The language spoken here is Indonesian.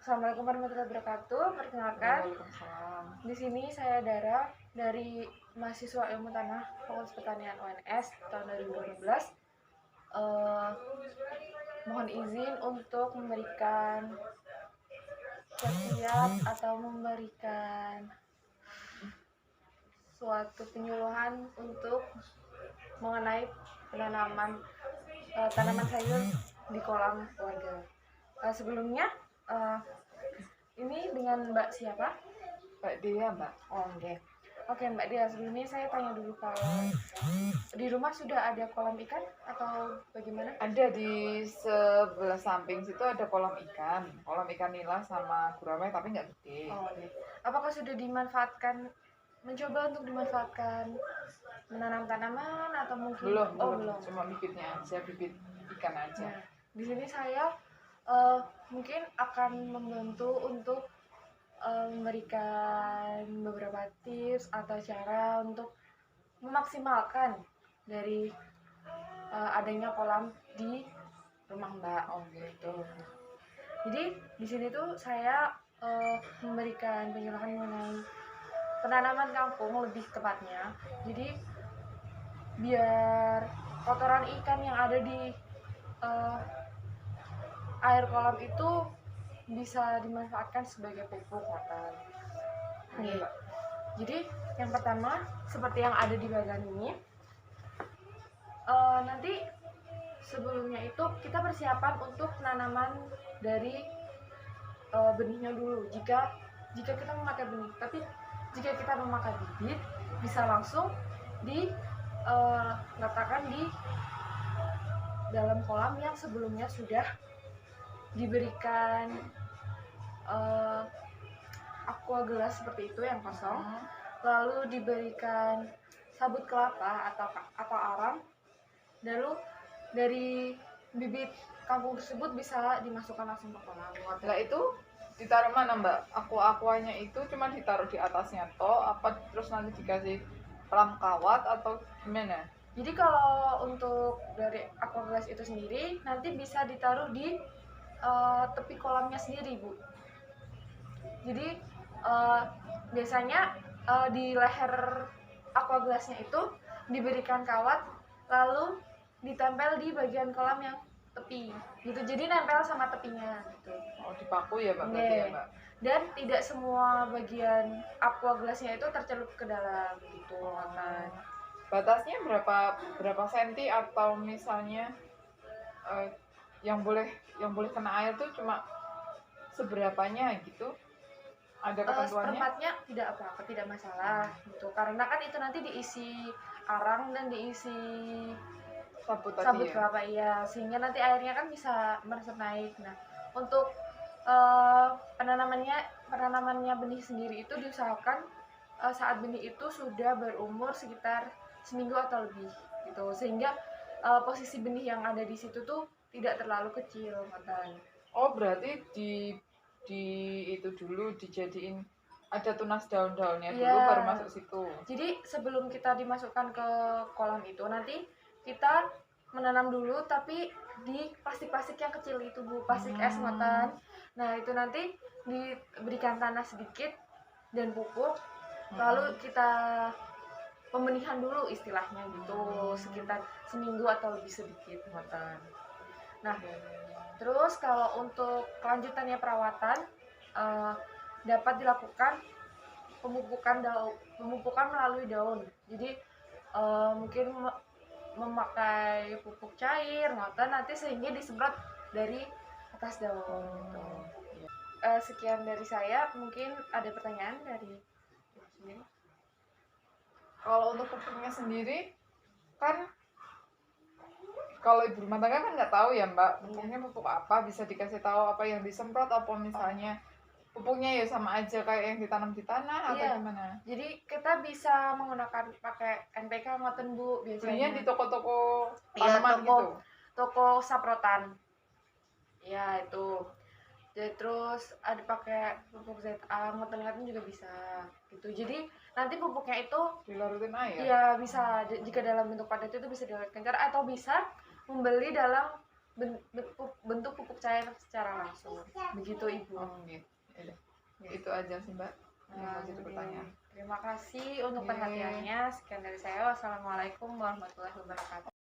Assalamualaikum warahmatullahi wabarakatuh. Perkenalkan, Waalaikumsalam. di sini saya Dara dari mahasiswa Ilmu Tanah Fakultas Pertanian UNS tahun 2012. Mohon izin untuk memberikan kiat atau memberikan suatu penyuluhan untuk mengenai penanaman tanaman sayur di kolam warga. Sebelumnya, ini dengan Mbak siapa? Mbak Dia, Mbak. Oh, oke. Oke, Mbak Dia, sebelumnya saya tanya dulu, kalau di rumah sudah ada kolam ikan atau bagaimana? Ada di sebelah samping situ ada kolam ikan nila sama gurame tapi nggak gede. Oh, oke. Apakah sudah dimanfaatkan, mencoba untuk dimanfaatkan menanam tanaman atau mungkin Belum. Cuma bibitnya aja, bibit ikan aja. Nah, di sini saya mungkin akan membantu untuk memberikan beberapa tips atau cara untuk memaksimalkan dari adanya kolam di rumah Mbak. Oh gitu. Jadi di sini tuh saya memberikan penyuluhan mengenai penanaman kangkung lebih tepatnya. Jadi biar kotoran ikan yang ada di air kolam itu bisa dimanfaatkan sebagai pupuk makan. Nih, jadi yang pertama seperti yang ada di bagian ini, nanti sebelumnya itu kita persiapan untuk penanaman dari benihnya dulu. Jika kita memakai benih, tapi jika kita memakai bibit bisa langsung diletakkan di dalam kolam yang sebelumnya sudah diberikan aqua gelas seperti itu yang kosong, lalu diberikan sabut kelapa atau arang, lalu dari bibit kangkung tersebut bisa dimasukkan langsung ke kolam. Lah itu ditaruh mana, Mbak? Aquanya itu cuma ditaruh di atasnya apa terus nanti dikasih pelam kawat atau gimana? Jadi kalau untuk dari aqua gelas itu sendiri nanti bisa ditaruh di tepi kolamnya sendiri, Bu. Jadi biasanya di leher aqua gelasnya itu diberikan kawat, lalu ditempel di bagian kolam yang tepi gitu, jadi nempel sama tepinya gitu. Oh, dipaku ya, Mbak? Berarti ya, Mbak? Dan tidak semua bagian aqua gelasnya itu tercelup ke dalam gitu. Batasnya berapa senti, atau misalnya yang boleh kena air tuh cuma seberapanya gitu? Ada ketentuannya? Seperempatnya tidak apa-apa, tidak masalah gitu, karena kan itu nanti diisi arang dan diisi sabut kelapa ya, sehingga nanti airnya kan bisa meresap naik. Nah, untuk penanamannya benih sendiri itu diusahakan saat benih itu sudah berumur sekitar seminggu atau lebih gitu, sehingga posisi benih yang ada di situ tuh tidak terlalu kecil, Matan. Oh, berarti di itu dulu dijadiin, ada tunas daun-daunnya dulu baru masuk situ. Jadi sebelum kita dimasukkan ke kolam itu, nanti kita menanam dulu tapi di plastik-plastik yang kecil itu, Bu, plastik es Matan. Nah, itu nanti diberikan tanah sedikit dan pupuk, lalu kita pembenihan dulu istilahnya gitu, sekitar seminggu atau lebih sedikit, Matan. Nah, terus kalau untuk kelanjutannya perawatan dapat dilakukan pemupukan melalui daun. Jadi mungkin memakai pupuk cair, nanti sehingga disemprot dari atas daun. Gitu. Sekian dari saya. Mungkin ada pertanyaan dari sini. Kalau untuk pupuknya sendiri, kan kalau ibu rumah tangga kan nggak tahu ya, Mbak, pupuknya pupuk apa, bisa dikasih tahu apa yang disemprot, apa misalnya pupuknya ya sama aja kayak yang ditanam di tanah atau gimana? Jadi kita bisa menggunakan pakai NPK ngoten, Bu, biasanya. Belinya di toko-toko tanaman gitu. Toko saprotan. Ya, itu. Jadi terus ada pakai pupuk ZA ngoten juga bisa gitu. Jadi nanti pupuknya itu dilarutin air. Iya, bisa. Jika dalam bentuk padat itu bisa dilarutkan air, atau bisa membeli dalam bentuk pupuk cair secara langsung. begitu Ibu. Oh gitu. Yaudah. Itu aja sih Mbak yang mau jadi pertanyaan. Terima kasih untuk Oke. perhatiannya. Sekian dari saya. Wassalamualaikum warahmatullahi wabarakatuh.